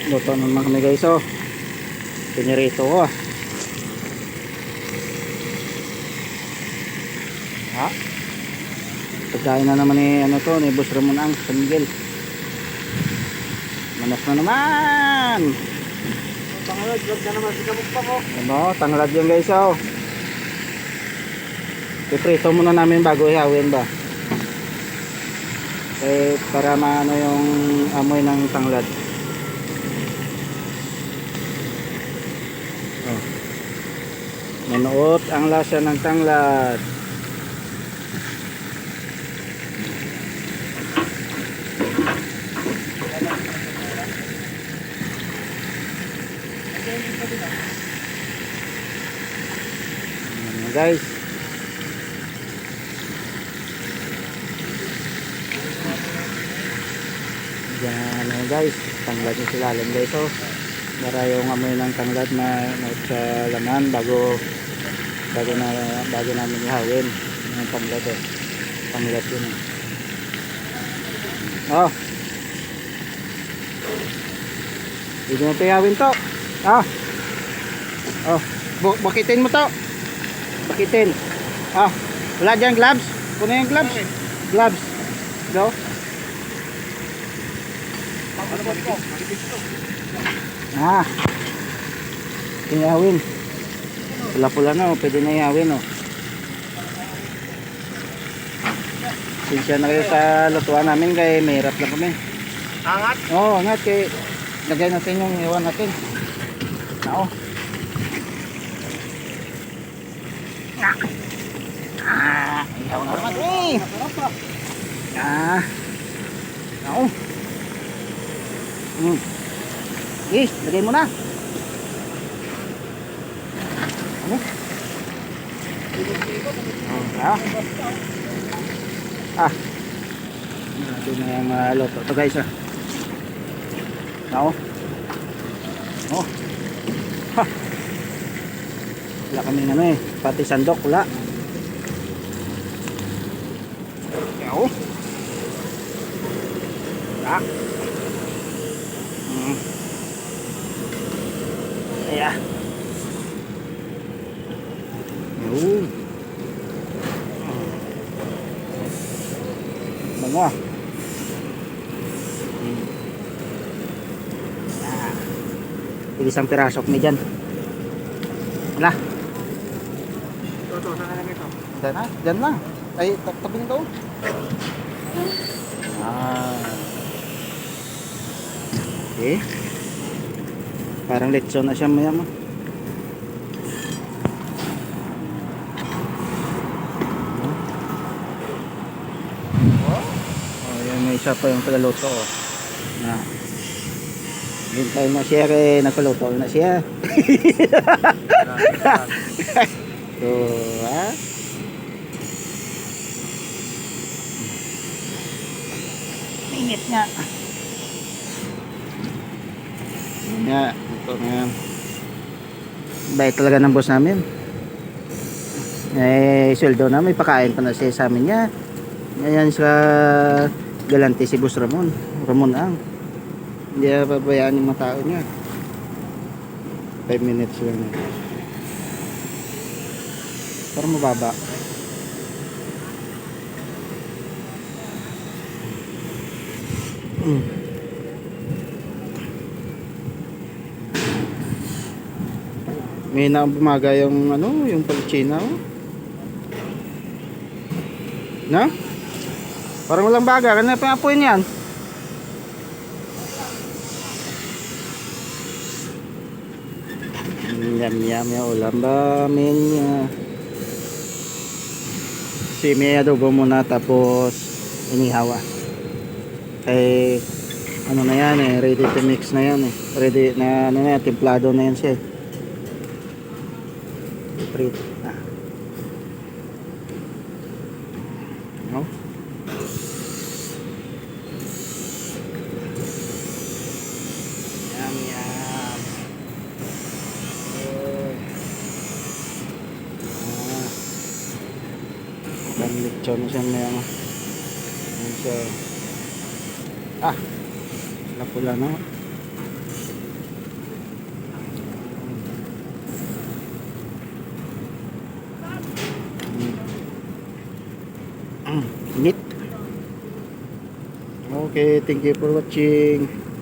Luto naman kami guys. Oh, pinirito ko ah. Ha? Pagkain na naman ni ano to, ni Boss Ramon ang San Miguel. Manas na naman. Tanglad, vlog na naman si Kamukpa mo. Ano, tanglad yan guys. Oh, iprito muna namin bago ihawin ba. Eh, para maano yung amoy ng tanglad. Oh. Manuot ang lasa ng tanglad. Ayan, guys. Yan guys, tanglad yung silalim guys. Oh, para yung amoy ng tanglad na sa laman bago namin ihawin yung tanglad. Oh, tanglad yun. Oh, hindi mo ihawin to. Ah, oh, bakitin mo to. Bakitin. Ah, wala dyan gloves. Kunin yung gloves. Gloves. Go. Ah, ihawin. Pula-pula na, oh. Pwede na ihawin. Oh. Sinsya na kayo sa lutuan namin kaya mahirap lang kami. Angat? Oo, oh, angat kaya lagay natin yung iwan natin. Oo. Ihaw na naman eh. Oo. Yes, lagay mo na. Ano? Ito na yung luto. Ito guys ah. Oo. Oh. Ha. Wala kaming ano eh. Pati sandok wala. Oo. Wala. Ayan. Yun. Bango ah. Isang piraso kami dyan. Wala. Ito, saan na lang ito? Dyan na, dyan lang. Ay, tabing daw. Okay. Parang lechon na siya maya mo. Oh, yan may isa pa yung pagluto. Oh. Na. Hintay mo siya kay nagpaluto na siya. So, ha? Init nga. Nga, ito nga. Bait talaga ng boss namin. Eh, sweldo na, may pakain pa na siya sa amin niya. Ngayon sa galante si Boss Ramon. Ramon ang. Hindi na pabayaan yung mga tao niya. 5 minutes lang. Para mababa. May bumaga yung ano, yung palchina. Oh. Na? Parang walang baga. Kanina pa apoy niyan. Yam yung ulam ba niya. Si may adobo muna tapos inihawa. Kay ano na yan eh, ready to mix na yan eh. Ready na ano na yan, templado na yan siya. Prito. No? Yum yum. Lechon siya may ano. Siya. Napula na. Init. Okay, thank you for watching.